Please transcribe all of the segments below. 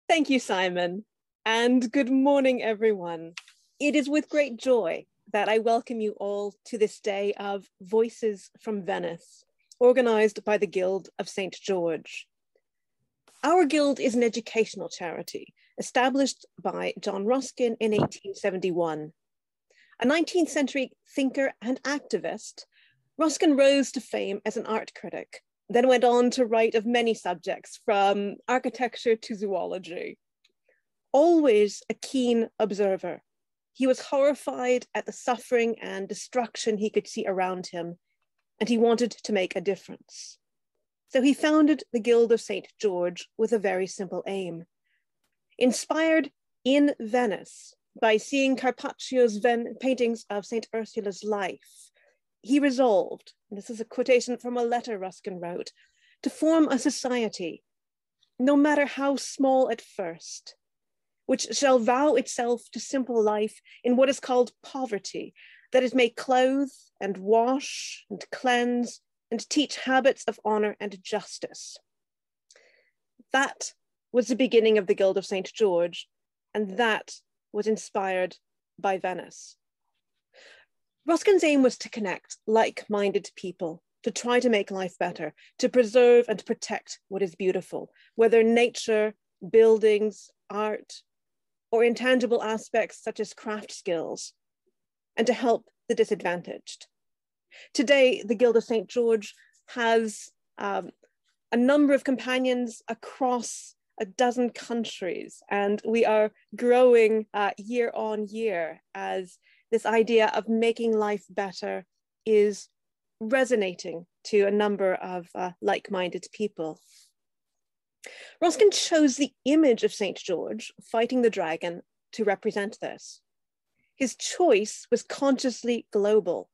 Thank you, Simon, and good morning, everyone. It is with great joy that I welcome you all to this day of Voices from Venice, organised by the Guild of St. George. Our guild is an educational charity established by John Ruskin in 1871. A 19th century thinker and activist, Ruskin rose to fame as an art critic, then went on to write of many subjects from architecture to zoology. Always a keen observer, he was horrified at the suffering and destruction he could see around him, and he wanted to make a difference. So he founded the Guild of St. George with a very simple aim. Inspired in Venice by seeing Carpaccio's paintings of St. Ursula's life, he resolved, and this is a quotation from a letter Ruskin wrote, to form a society, no matter how small at first, which shall vow itself to simple life in what is called poverty, that it may clothe and wash and cleanse and teach habits of honor and justice. That was the beginning of the Guild of St. George, and that was inspired by Venice. Ruskin's aim was to connect like-minded people, to try to make life better, to preserve and protect what is beautiful, whether nature, buildings, art, or intangible aspects such as craft skills, and to help the disadvantaged. Today, the Guild of St. George has a number of companions across a dozen countries, and we are growing year on year as this idea of making life better is resonating to a number of like-minded people. Ruskin chose the image of St. George fighting the dragon to represent this. His choice was consciously global.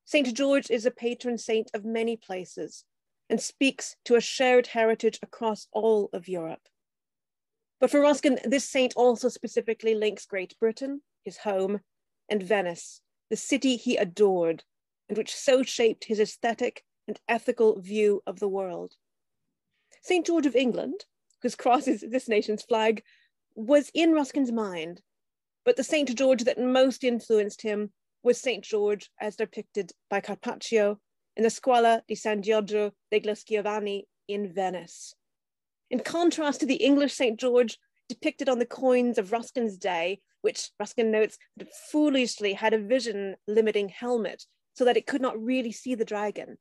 St. George is a patron saint of many places and speaks to a shared heritage across all of Europe. But for Ruskin, this saint also specifically links Great Britain, his home, and Venice, the city he adored, and which so shaped his aesthetic and ethical view of the world. St. George of England, whose cross is this nation's flag, was in Ruskin's mind, but the St. George that most influenced him was St. George as depicted by Carpaccio in the Scuola di San Giorgio degli Schiavoni in Venice. In contrast to the English St. George depicted on the coins of Ruskin's day, which Ruskin notes foolishly had a vision limiting helmet so that it could not really see the dragon.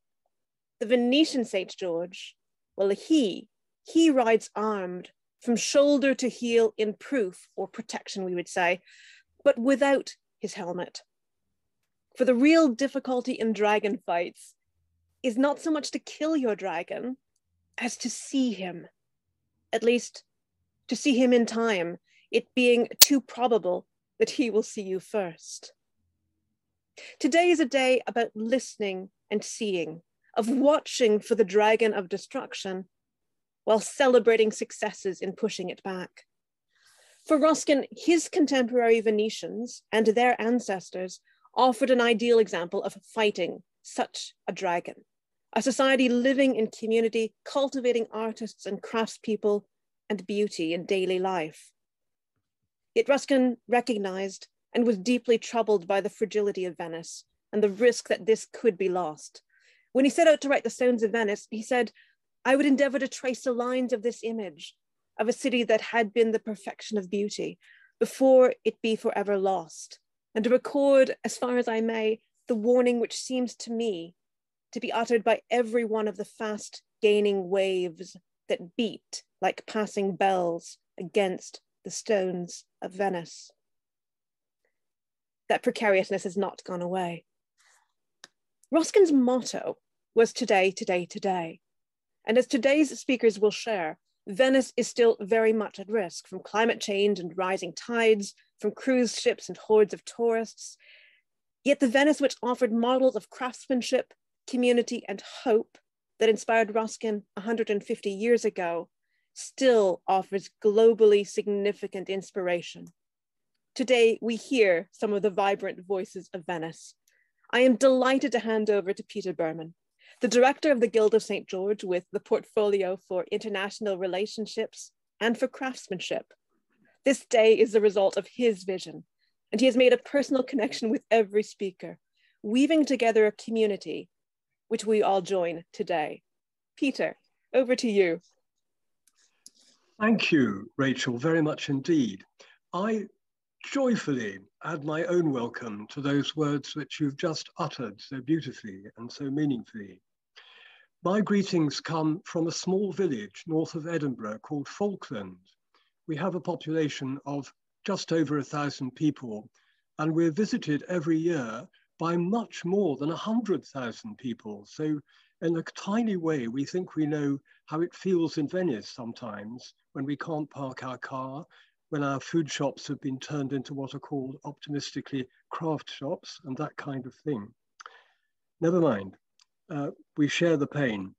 The Venetian St. George, well, he rides armed from shoulder to heel in proof or protection, we would say, but without his helmet. For the real difficulty in dragon fights is not so much to kill your dragon as to see him, at least to see him in time, it being too probable that he will see you first. Today is a day about listening and seeing, of watching for the dragon of destruction while celebrating successes in pushing it back. For Ruskin, his contemporary Venetians and their ancestors offered an ideal example of fighting such a dragon, a society living in community, cultivating artists and craftspeople and beauty in daily life. Yet Ruskin recognized and was deeply troubled by the fragility of Venice and the risk that this could be lost. When he set out to write The Stones of Venice, he said, "I would endeavor to trace the lines of this image of a city that had been the perfection of beauty before it be forever lost, and to record, as far as I may, the warning which seems to me to be uttered by every one of the fast gaining waves that beat like passing bells against the stones of Venice." That precariousness has not gone away. Ruskin's motto was today, today, today. And as today's speakers will share, Venice is still very much at risk from climate change and rising tides, from cruise ships and hordes of tourists. Yet the Venice which offered models of craftsmanship, community, and hope that inspired Ruskin 150 years ago still offers globally significant inspiration. Today, we hear some of the vibrant voices of Venice. I am delighted to hand over to Peter Burman, the director of the Guild of St. George with the portfolio for international relationships, and for craftsmanship. This day is the result of his vision, and he has made a personal connection with every speaker, weaving together a community, which we all join today. Peter, over to you. Thank you, Rachel, very much indeed. I joyfully add my own welcome to those words which you've just uttered so beautifully and so meaningfully. My greetings come from a small village north of Edinburgh called Falkland. We have a population of just over 1,000 people, and we're visited every year by much more than 100,000 people. So in a tiny way, we think we know how it feels in Venice sometimes when we can't park our car, when our food shops have been turned into what are called optimistically craft shops and that kind of thing. Never mind, we share the pain.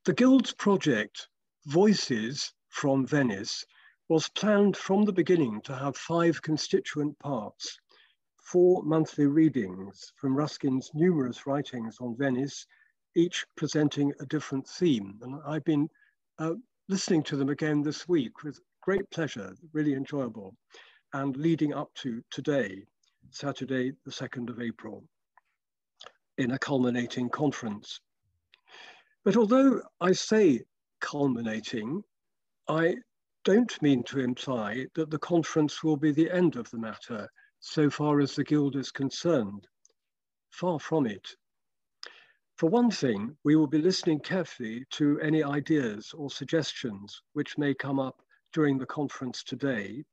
The Guild's project, Voices from Venice, was planned from the beginning to have 5 constituent parts, 4 monthly readings from Ruskin's numerous writings on Venice, each presenting a different theme. And I've been listening to them again this week with great pleasure, really enjoyable, and leading up to today, Saturday, the 2nd of April, in a culminating conference. But although I say culminating, I don't mean to imply that the conference will be the end of the matter so far as the Guild is concerned. Far from it. For one thing, we will be listening carefully to any ideas or suggestions which may come up during the conference today.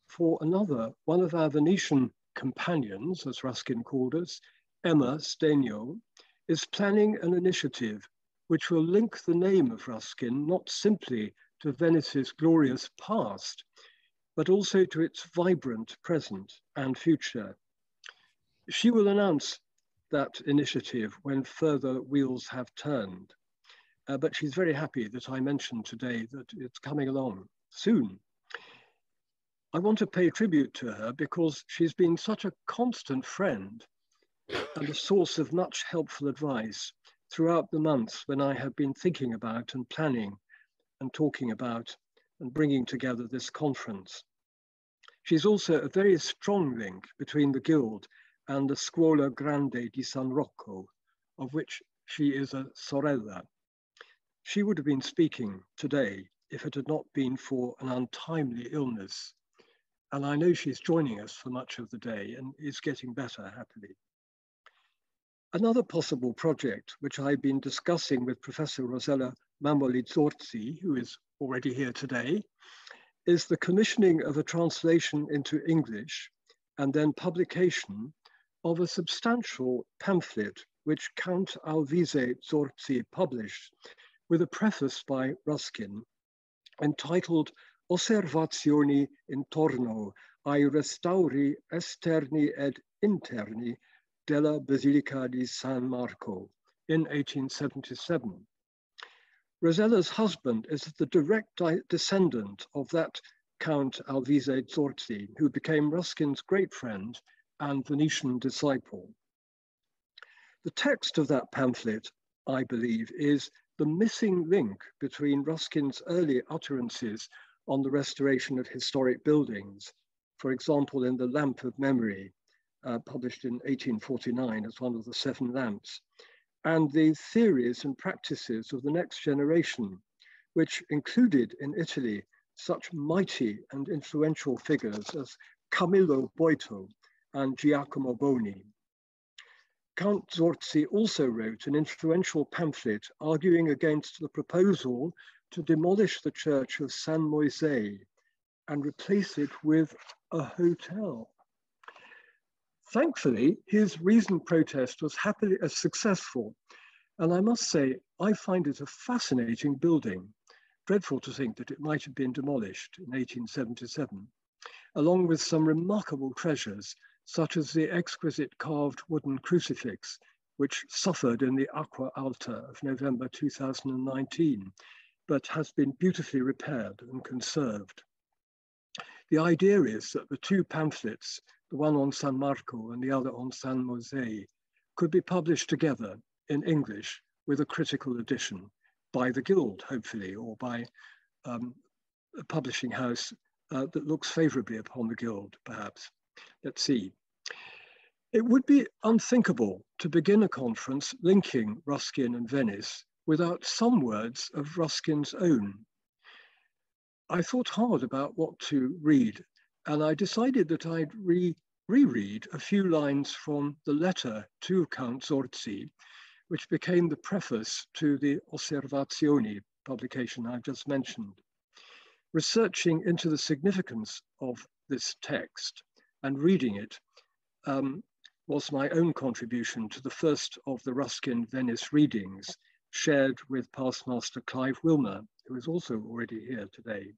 For another, one of our Venetian companions, as Ruskin called us, Emma Stegno, is planning an initiative which will link the name of Ruskin not simply to Venice's glorious past, but also to its vibrant present and future. She will announce that initiative when further wheels have turned. But she's very happy that I mentioned today that it's coming along soon. I want to pay tribute to her because she's been such a constant friend and a source of much helpful advice throughout the months when I have been thinking about and planning and talking about and bringing together this conference. She's also a very strong link between the Guild and the Scuola Grande di San Rocco, of which she is a sorella. She would have been speaking today if it had not been for an untimely illness. And I know she's joining us for much of the day and is getting better happily. Another possible project, which I've been discussing with Professor Rosella Mamoli-Zorzi, who is already here today, is the commissioning of a translation into English and then publication of a substantial pamphlet which Count Alvise Zorzi published with a preface by Ruskin entitled Osservazioni intorno ai restauri esterni ed interni della Basilica di San Marco in 1877. Rosella's husband is the direct descendant of that Count Alvise Zorzi, who became Ruskin's great friend and Venetian disciple. The text of that pamphlet, I believe, is the missing link between Ruskin's early utterances on the restoration of historic buildings, for example, in The Lamp of Memory, published in 1849 as one of the 7 lamps, and the theories and practices of the next generation, which included in Italy such mighty and influential figures as Camillo Boito and Giacomo Boni. Count Zorzi also wrote an influential pamphlet arguing against the proposal to demolish the church of San Moise and replace it with a hotel. Thankfully, his reasoned protest was happily successful, and I must say, I find it a fascinating building. Dreadful to think that it might have been demolished in 1877, along with some remarkable treasures, such as the exquisite carved wooden crucifix, which suffered in the Aqua altar of November 2019, but has been beautifully repaired and conserved. The idea is that the 2 pamphlets, the one on San Marco and the other on San Mose, could be published together in English with a critical edition by the Guild, hopefully, or by a publishing house that looks favorably upon the Guild, perhaps. Let's see. It would be unthinkable to begin a conference linking Ruskin and Venice without some words of Ruskin's own. I thought hard about what to read, and I decided that I'd reread a few lines from the letter to Count Zorzi, which became the preface to the Osservazioni publication I've just mentioned. Researching into the significance of this text and reading it was my own contribution to the first of the Ruskin Venice readings, shared with past master Clive Wilmer, who is also already here today.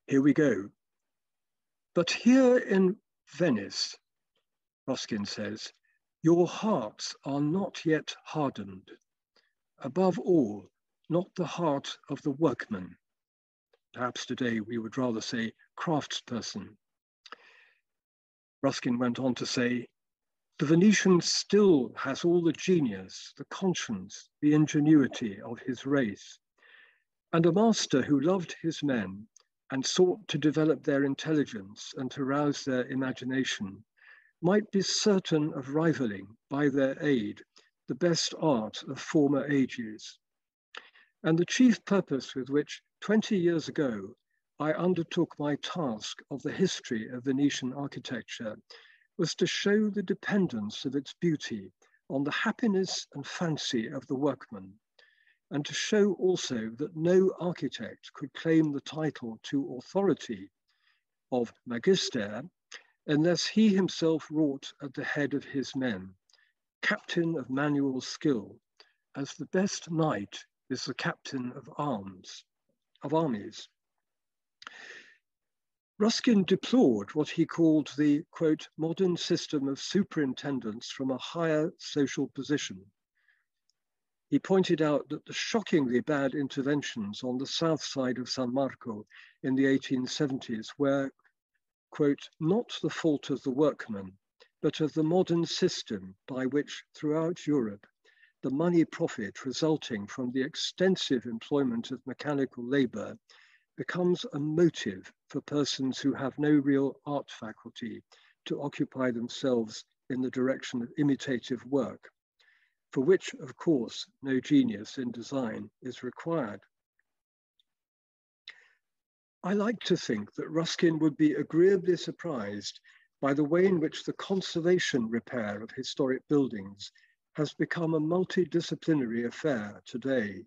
Here we go. But here in Venice, Ruskin says, your hearts are not yet hardened. Above all, not the heart of the workman. Perhaps today we would rather say craftsperson. Ruskin went on to say, the Venetian still has all the genius, the conscience, the ingenuity of his race. And a master who loved his men and sought to develop their intelligence and to rouse their imagination might be certain of rivaling by their aid the best art of former ages. And the chief purpose with which 20 years ago I undertook my task of the history of Venetian architecture was to show the dependence of its beauty on the happiness and fancy of the workman, and to show also that no architect could claim the title to authority of magister unless he himself wrought at the head of his men, captain of manual skill, as the best knight is the captain of armies. Ruskin deplored what he called the, quote, modern system of superintendence from a higher social position. He pointed out that the shockingly bad interventions on the south side of San Marco in the 1870s were, quote, not the fault of the workman, but of the modern system by which throughout Europe, the money profit resulting from the extensive employment of mechanical labor becomes a motive for persons who have no real art faculty to occupy themselves in the direction of imitative work, for which, of course, no genius in design is required. I like to think that Ruskin would be agreeably surprised by the way in which the conservation repair of historic buildings has become a multidisciplinary affair today,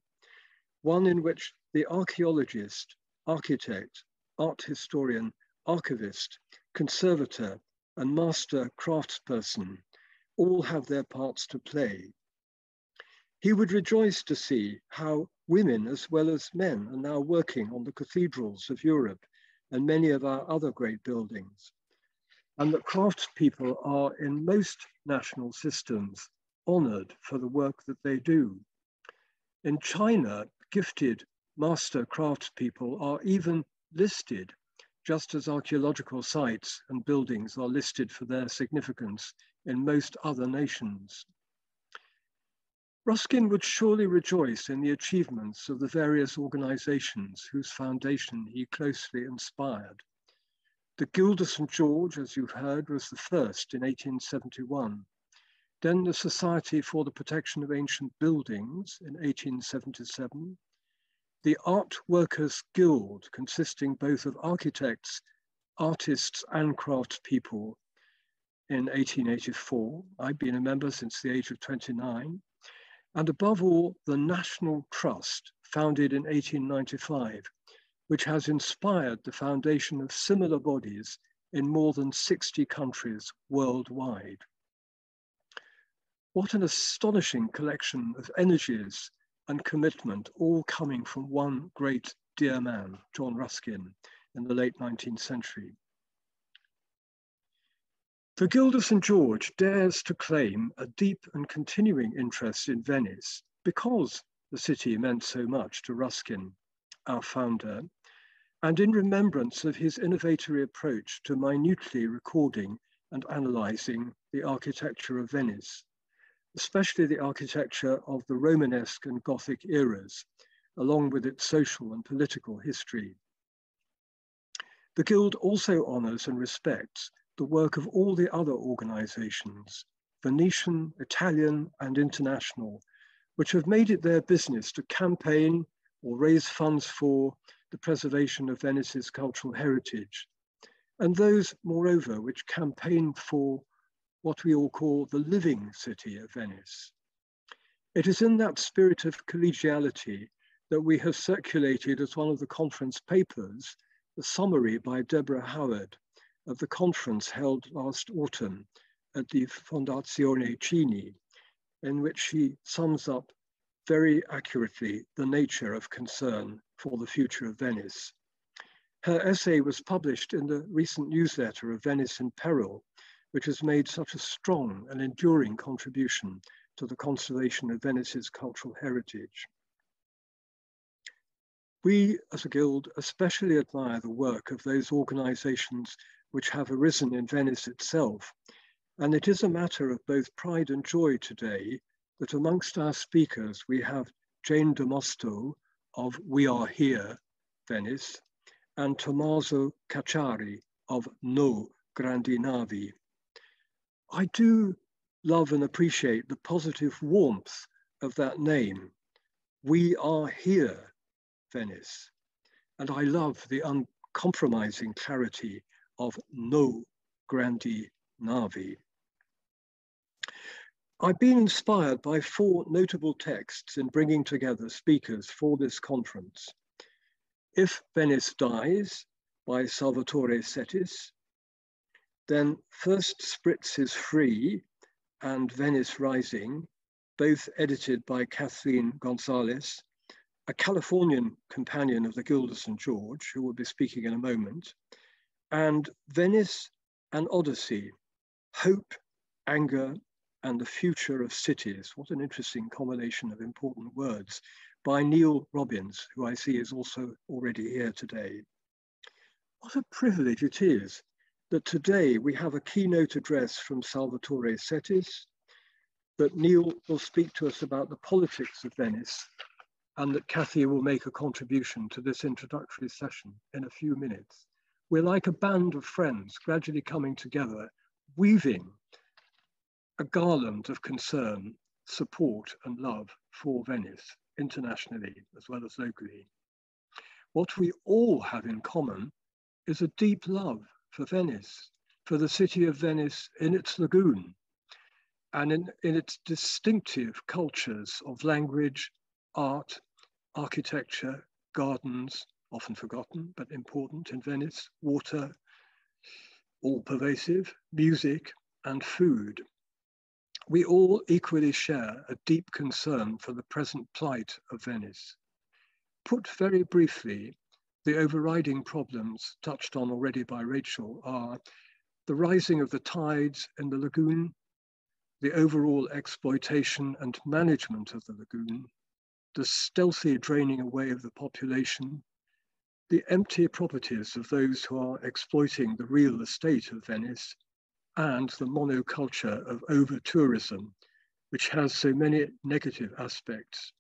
one in which the archaeologist, architect, art historian, archivist, conservator, and master craftsperson all have their parts to play. He would rejoice to see how women as well as men are now working on the cathedrals of Europe and many of our other great buildings, and that craftspeople are in most national systems honored for the work that they do. In China, gifted master craftspeople are even listed, just as archaeological sites and buildings are listed for their significance in most other nations. Ruskin would surely rejoice in the achievements of the various organizations whose foundation he closely inspired. The Guild of St. George, as you've heard, was the first in 1871. Then the Society for the Protection of Ancient Buildings in 1877. The Art Workers Guild, consisting both of architects, artists, and craftspeople in 1884. I've been a member since the age of 29. And above all, the National Trust, founded in 1895, which has inspired the foundation of similar bodies in more than 60 countries worldwide. What an astonishing collection of energies and commitment, all coming from one great dear man, John Ruskin, in the late 19th century. The Guild of St. George dares to claim a deep and continuing interest in Venice because the city meant so much to Ruskin, our founder, and in remembrance of his innovatory approach to minutely recording and analyzing the architecture of Venice, especially the architecture of the Romanesque and Gothic eras, along with its social and political history. The Guild also honours and respects the work of all the other organisations, Venetian, Italian and international, which have made it their business to campaign or raise funds for the preservation of Venice's cultural heritage, and those, moreover, which campaign for what we all call the living city of Venice. It is in that spirit of collegiality that we have circulated as one of the conference papers the summary by Deborah Howard of the conference held last autumn at the Fondazione Cini, in which she sums up very accurately the nature of concern for the future of Venice. Her essay was published in the recent newsletter of Venice in Peril, which has made such a strong and enduring contribution to the conservation of Venice's cultural heritage. We, as a guild, especially admire the work of those organisations which have arisen in Venice itself, and it is a matter of both pride and joy today that amongst our speakers we have Jane D'Amosto of We Are Here, Venice, and Tommaso Cacciari of No Grandi Navi. I do love and appreciate the positive warmth of that name. We are here, Venice. And I love the uncompromising clarity of No Grandi Navi. I've been inspired by 4 notable texts in bringing together speakers for this conference. If Venice Dies by Salvatore Settis, then First Spritz is Free and Venice Rising, both edited by Kathleen Gonzalez, a Californian companion of the Guild of St. George, who will be speaking in a moment, and Venice and Odyssey, Hope, Anger, and the Future of Cities. What an interesting combination of important words, by Neil Robbins, who I see is also already here today. What a privilege it is that today we have a keynote address from Salvatore Settis, that Neil will speak to us about the politics of Venice, and that Kathy will make a contribution to this introductory session in a few minutes. We're like a band of friends gradually coming together, weaving a garland of concern, support and love for Venice, internationally as well as locally. What we all have in common is a deep love for Venice, for the city of Venice in its lagoon, and in its distinctive cultures of language, art, architecture, gardens, often forgotten but important in Venice, water, all pervasive, music, and food. We all equally share a deep concern for the present plight of Venice. Put very briefly, the overriding problems touched on already by Rachel are the rising of the tides in the lagoon, the overall exploitation and management of the lagoon, the stealthy draining away of the population, the empty properties of those who are exploiting the real estate of Venice, and the monoculture of over-tourism, which has so many negative aspects.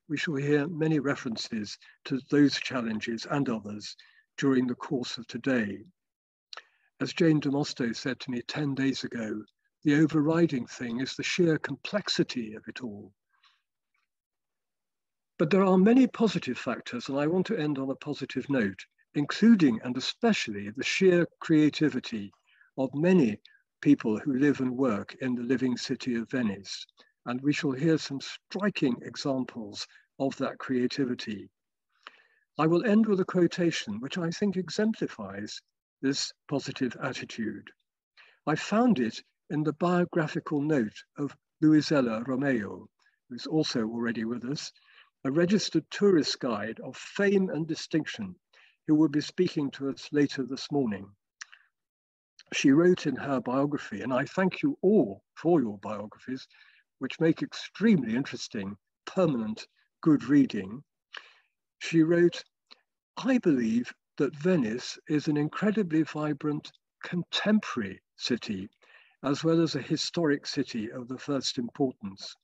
We shall hear many references to those challenges and others during the course of today. As Jane D'Amosto said to me 10 days ago, the overriding thing is the sheer complexity of it all. But there are many positive factors, and I want to end on a positive note, including and especially the sheer creativity of many people who live and work in the living city of Venice. And we shall hear some striking examples of that creativity. I will end with a quotation which I think exemplifies this positive attitude. I found it in the biographical note of Luisella Romeo, who's also already with us, a registered tourist guide of fame and distinction, who will be speaking to us later this morning. She wrote in her biography, and I thank you all for your biographies, which make extremely interesting, permanent, good reading. She wrote, I believe that Venice is an incredibly vibrant contemporary city, as well as a historic city of the first importance.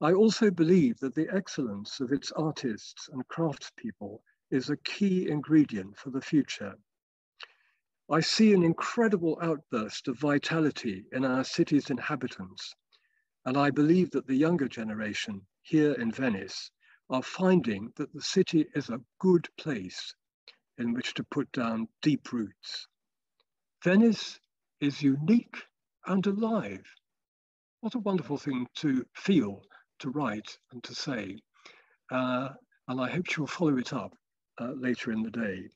I also believe that the excellence of its artists and craftspeople is a key ingredient for the future. I see an incredible outburst of vitality in our city's inhabitants, and I believe that the younger generation here in Venice are finding that the city is a good place in which to put down deep roots. Venice is unique and alive. What a wonderful thing to feel, to write, and to say. And I hope she'll follow it up later in the day.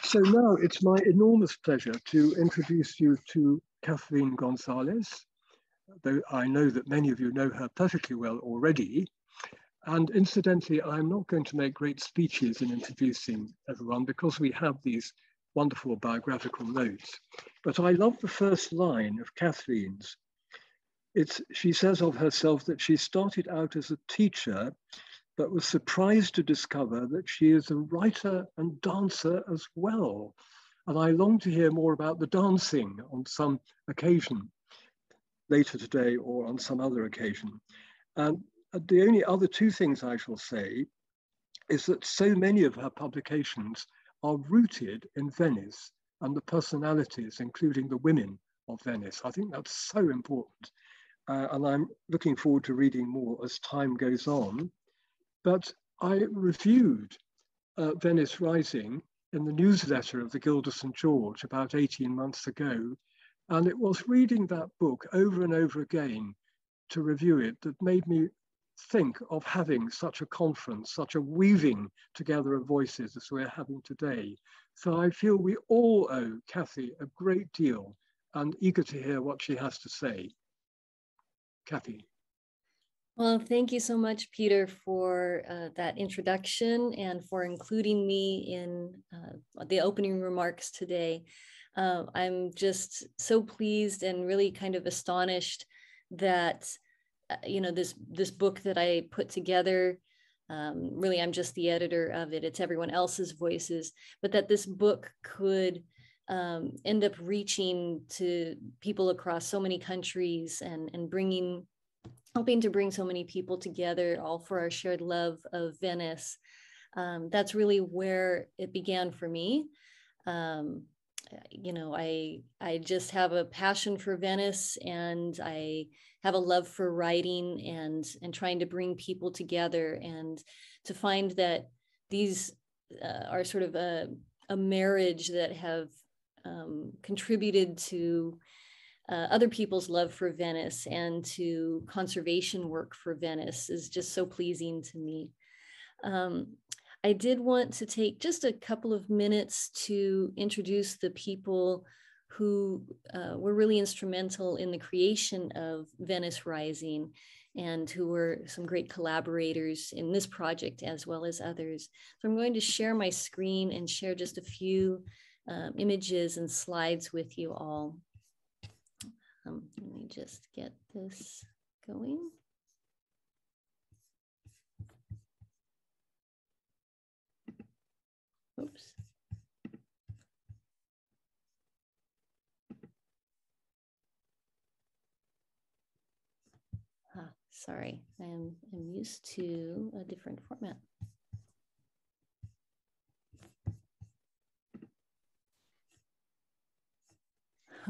So now it's my enormous pleasure to introduce you to Kathleen Gonzalez, though I know that many of you know her perfectly well already. And incidentally, I'm not going to make great speeches in introducing everyone because we have these wonderful biographical notes. But I love the first line of Kathleen's. She says of herself that she started out as a teacher, but was surprised to discover that she is a writer and dancer as well. And I long to hear more about the dancing on some occasion later today or on some other occasion. And the only other two things I shall say is that so many of her publications are rooted in Venice and the personalities, including the women of Venice. I think that's so important. And I'm looking forward to reading more as time goes on. But I reviewed Venice Rising in the newsletter of the Guild of St. George about 18 months ago. And it was reading that book over and over again to review it that made me think of having such a conference, such a weaving together of voices as we're having today. So I feel we all owe Kathy a great deal and eager to hear what she has to say. Kathy. Well, thank you so much, Peter, for that introduction and for including me in the opening remarks today. I'm just so pleased and really kind of astonished that, this book that I put together, really, I'm just the editor of it. It's everyone else's voices, but that this book could end up reaching to people across so many countries and helping to bring so many people together, all for our shared love of Venice. That's really where it began for me. I just have a passion for Venice, and I have a love for writing and trying to bring people together, and to find that these are sort of a marriage that have contributed to other people's love for Venice and to conservation work for Venice is just so pleasing to me. I did want to take just a couple of minutes to introduce the people who were really instrumental in the creation of Venice Rising and who were some great collaborators in this project as well as others. So I'm going to share my screen and share just a few images and slides with you all. Let me just get this going. Oops. Sorry, I'm used to a different format.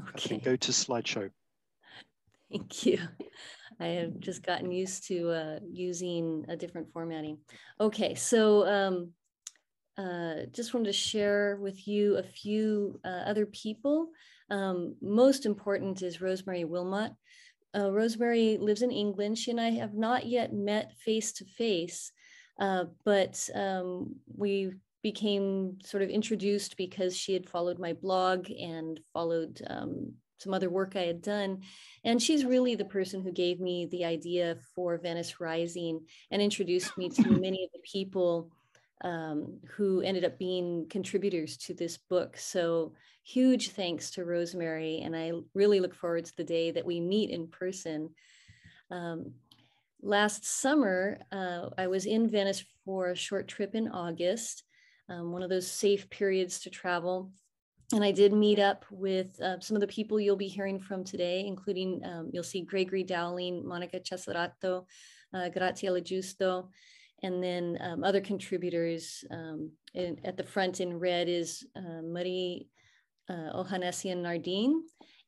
Okay. Go to slideshow. Thank you. I have just gotten used to using a different formatting. Okay, so just wanted to share with you a few other people. Most important is Rosemary Wilmot. Rosemary lives in England. She and I have not yet met face to face, but we became sort of introduced because she had followed my blog and followed some other work I had done. And she's really the person who gave me the idea for Venice Rising and introduced me to many of the people who ended up being contributors to this book. So huge thanks to Rosemary. And I really look forward to the day that we meet in person. Last summer, I was in Venice for a short trip in August, one of those safe periods to travel. And I did meet up with some of the people you'll be hearing from today, including you'll see Gregory Dowling, Monica Cesarato, Grazia Giusto, and then other contributors. At the front in red is Marie Ohanessian Nardine,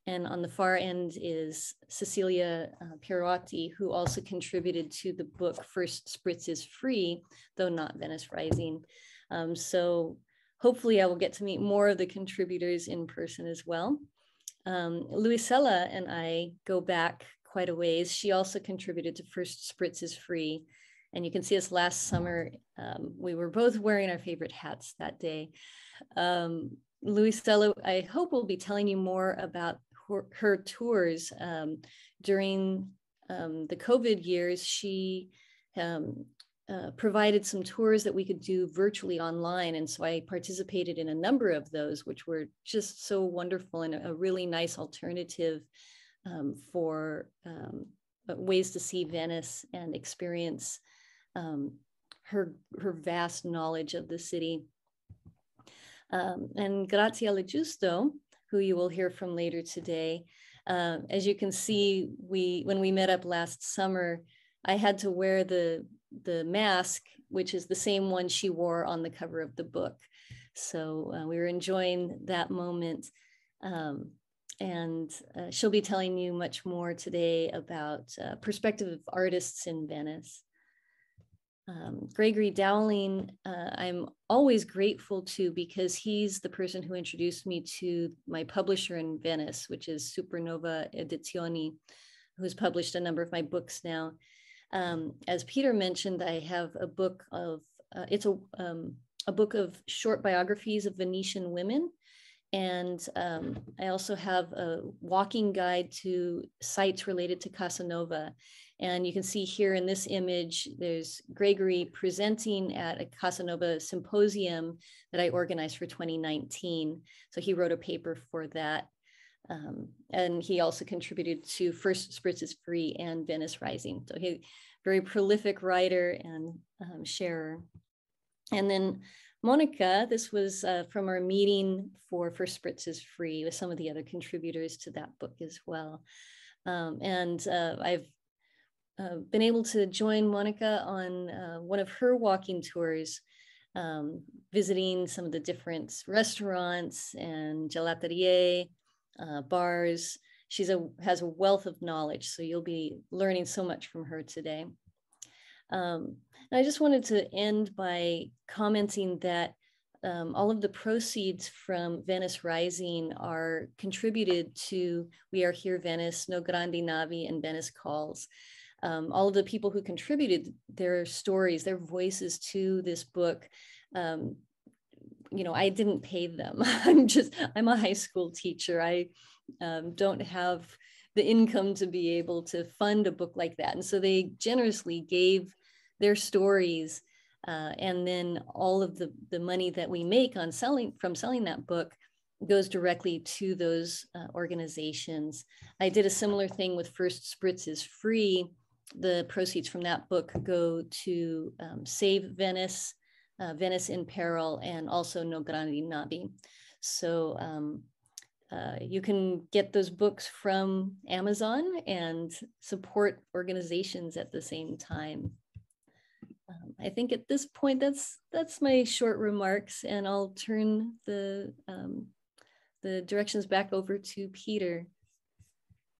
and on the far end is Cecilia Pierotti, who also contributed to the book First Spritz is Free, though not Venice Rising. So hopefully I will get to meet more of the contributors in person as well. Luisella and I go back quite a ways. She also contributed to First Spritz is Free. And you can see us last summer, we were both wearing our favorite hats that day. Luisella, I hope, will be telling you more about her tours. During the COVID years, she provided some tours that we could do virtually online. And so I participated in a number of those, which were just so wonderful and a really nice alternative for ways to see Venice and experience her vast knowledge of the city. And Grazia Giusto, who you will hear from later today, as you can see, when we met up last summer, I had to wear the mask, which is the same one she wore on the cover of the book. So we were enjoying that moment. And she'll be telling you much more today about perspective artists in Venice. Gregory Dowling, I'm always grateful to, because he's the person who introduced me to my publisher in Venice, which is Supernova Edizioni, who's published a number of my books now. As Peter mentioned, I have a book of, it's a book of short biographies of Venetian women. And I also have a walking guide to sites related to Casanova. And you can see here in this image, there's Gregory presenting at a Casanova symposium that I organized for 2019. So he wrote a paper for that. And he also contributed to First Spritz is Free and Venice Rising. So he's a very prolific writer and sharer. And then Monica, this was from our meeting for First Spritz is Free with some of the other contributors to that book as well. I've been able to join Monica on one of her walking tours, visiting some of the different restaurants and gelaterie, bars. She has a wealth of knowledge, so you'll be learning so much from her today. And I just wanted to end by commenting that all of the proceeds from Venice Rising are contributed to We Are Here Venice, No Grandi Navi, and Venice Calls. All of the people who contributed their stories, their voices to this book, you know, I didn't pay them. I'm a high school teacher. I don't have the income to be able to fund a book like that. And so they generously gave their stories, and then all of the money that we make on selling that book goes directly to those organizations. I did a similar thing with First Spritz is Free. The proceeds from that book go to Save Venice, Venice in Peril, and also No Grandi Navi. So you can get those books from Amazon and support organizations at the same time. I think at this point, that's my short remarks, and I'll turn the directions back over to Peter.